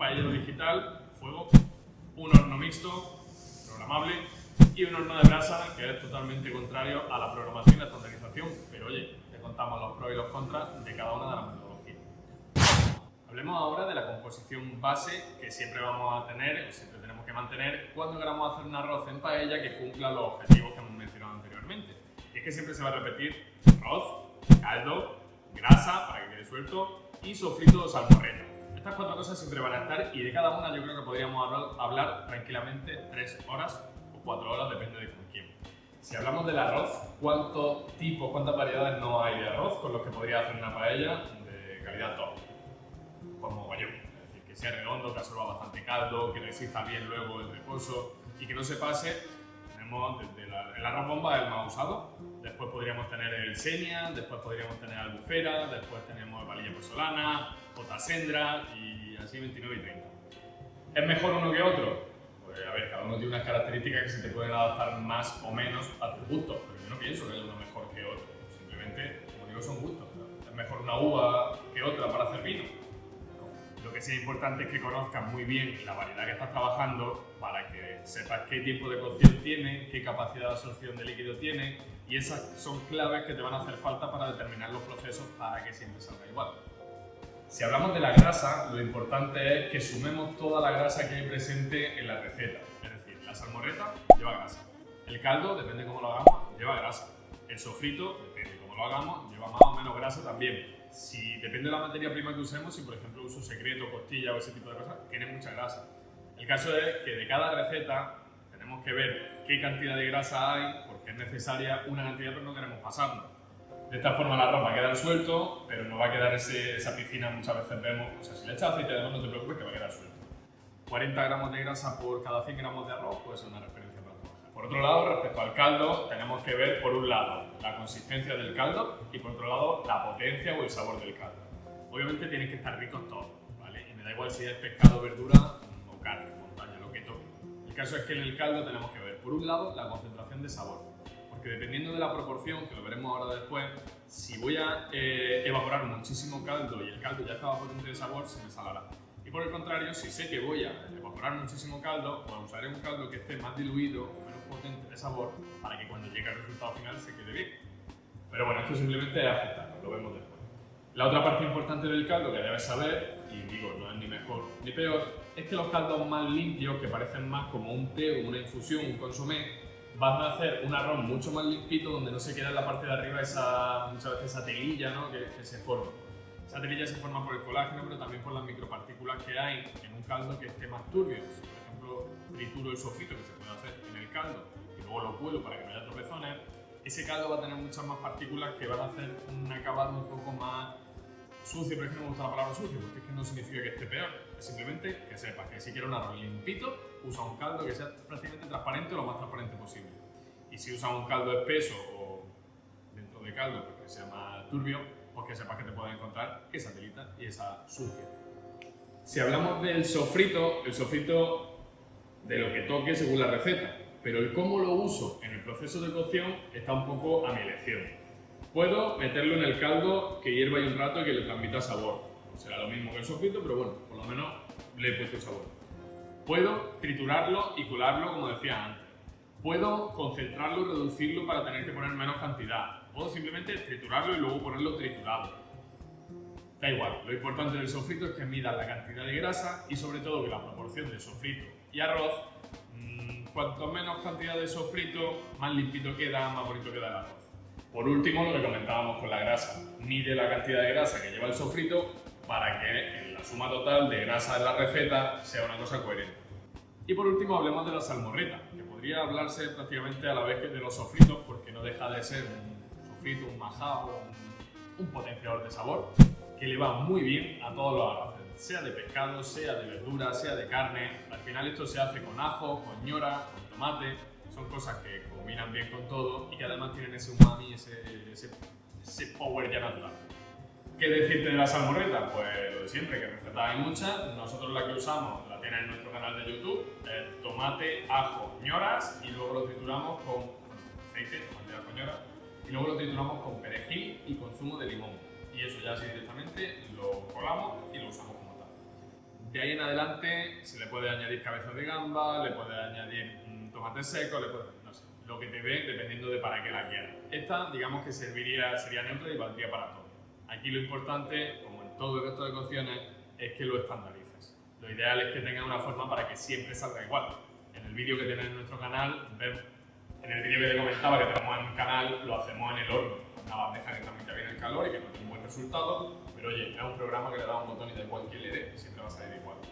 paellero digital, fuego, un horno mixto, programable, y un horno de brasa que es totalmente contrario a la programación y la estandarización, pero oye, te contamos los pros y los contras de cada una de las metodologías. Hablemos ahora de la composición base que siempre vamos a tener, o siempre tenemos que mantener cuando queramos hacer un arroz en paella que cumpla los objetivos que hemos mencionado anteriormente. Y es que siempre se va a repetir arroz, caldo, grasa para que quede suelto y sofrito o salmorejo. Estas 4 cosas siempre van a estar y de cada una yo creo que podríamos hablar tranquilamente 3 horas o 4 horas, depende de con quién. Si hablamos del arroz, ¿cuántos tipos, cuántas variedades no hay de arroz con los que podría hacer una paella de calidad top? Pues mogollón. Es decir, que sea redondo, que absorba bastante caldo, que resista bien luego el reposo y que no se pase. Tenemos desde el arroz bomba, el más usado. Después podríamos tener el Senia, después podríamos tener albufera, después tenemos valilla pozzolana, potasendra y así 29 y 30. ¿Es mejor uno que otro? Pues a ver, cada uno tiene unas características que se te pueden adaptar más o menos a tus gustos, pero yo no pienso que haya uno mejor que otro. Simplemente, como digo, son gustos. ¿Es mejor una uva que otra para hacer vino? Lo que sí es importante es que conozcas muy bien la variedad que estás trabajando para que sepas qué tiempo de cocción tiene, qué capacidad de absorción de líquido tiene, y esas son claves que te van a hacer falta para determinar los procesos para que siempre salga igual. Si hablamos de la grasa, lo importante es que sumemos toda la grasa que hay presente en la receta. Es decir, la salmorreta lleva grasa, el caldo, depende de cómo lo hagamos, lleva grasa, el sofrito, depende de cómo lo hagamos, lleva más o menos grasa también. Si depende de la materia prima que usemos, si por ejemplo uso secreto, costilla o ese tipo de cosas, tiene mucha grasa. El caso es que de cada receta tenemos que ver qué cantidad de grasa hay, porque es necesaria una cantidad, pero no queremos pasarnos. De esta forma la arroz va a quedar suelto, pero no va a quedar esa piscina, muchas veces vemos, o sea, si le echas aceite de arroz no te preocupes que va a quedar suelto. 40 gramos de grasa por cada 100 gramos de arroz puede ser una referencia para trabajar. Por otro lado, respecto al caldo, tenemos que ver por un lado la consistencia del caldo y por otro lado la potencia o el sabor del caldo. Obviamente tienen que estar ricos todos, ¿vale? Y me da igual si es pescado, verdura o carne, montaña, lo que toque. El caso es que en el caldo tenemos que ver por un lado la concentración de sabor, porque dependiendo de la proporción, que lo veremos ahora después, si voy a evaporar muchísimo caldo y el caldo ya estaba potente de sabor, se me salará. Y por el contrario, si sé que voy a evaporar muchísimo caldo, pues usaré un caldo que esté más diluido o menos potente de sabor para que cuando llegue al resultado final se quede bien. Pero bueno, esto simplemente es ajustarlo, lo vemos después. La otra parte importante del caldo que debes saber, y digo, no es ni mejor ni peor, es que los caldos más limpios, que parecen más como un té o una infusión, un consomé, van a hacer un arroz mucho más limpito donde no se queda en la parte de arriba muchas veces esa telilla, ¿no? que se forma. Esa telilla se forma por el colágeno, pero también por las micropartículas que hay en un caldo que esté más turbio. Si, por ejemplo, trituro el sofrito, que se puede hacer en el caldo, y luego lo cuelo para que no haya tropezones, ese caldo va a tener muchas más partículas que van a hacer un acabado un poco más sucio, pero es que no me gusta la palabra sucio, porque es que no significa que esté peor. Es simplemente que sepas que si quieres un arroz limpito, usa un caldo que sea prácticamente transparente o lo más transparente posible. Y si usas un caldo espeso o dentro de caldo, porque sea más turbio, pues que sepas que te puedes encontrar esa telita y esa sucia. Si hablamos del sofrito, el sofrito de lo que toque según la receta, pero el cómo lo uso en el proceso de cocción está un poco a mi elección. Puedo meterlo en el caldo que hierva ahí un rato y que le transmita sabor. No será lo mismo que el sofrito, pero bueno, por lo menos le he puesto sabor. Puedo triturarlo y colarlo como decía antes. Puedo concentrarlo y reducirlo para tener que poner menos cantidad. Puedo simplemente triturarlo y luego ponerlo triturado. Da igual, lo importante del sofrito es que midas la cantidad de grasa y sobre todo que la proporción de sofrito y arroz, cuanto menos cantidad de sofrito, más limpito queda, más bonito queda el arroz. Por último, lo que comentábamos con la grasa. Mide la cantidad de grasa que lleva el sofrito para que en la suma total de grasa de la receta sea una cosa coherente. Y por último, hablemos de la salmorreta, que podría hablarse prácticamente a la vez que de los sofritos, porque no deja de ser un sofrito, un majao, un potenciador de sabor, que le va muy bien a todos los arroces, sea de pescado, sea de verdura, sea de carne. Al final esto se hace con ajo, con ñora, con tomate, son cosas que combinan bien con todo y que además tienen ese umami, ese power ya natural. ¿Qué decirte de la salmorreta? Pues lo de siempre, que recetas hay muchas. Nosotros la que usamos la tienes en nuestro canal de YouTube, tomate, ajo, ñoras, y luego lo trituramos con aceite, tomate, ajo, ñoras, y luego lo trituramos con perejil y con zumo de limón. Y eso ya así directamente lo colamos y lo usamos como tal. De ahí en adelante se le puede añadir cabeza de gamba, le puede añadir tomate seco, no sé, lo que te dé dependiendo de para qué la quieras. Esta, digamos que sería neutra y valdría para todo. Aquí lo importante, como en todo el resto de cocciones, es que lo estandarices. Lo ideal es que tenga una forma para que siempre salga igual. En el vídeo que tienes en nuestro canal, en el vídeo que te comentaba que tenemos en el canal, lo hacemos en el horno, una bandeja que transmite bien el calor y que nos da un buen resultado, pero oye, es un programa que le da un botón y da igual quién le dé, siempre va a salir igual.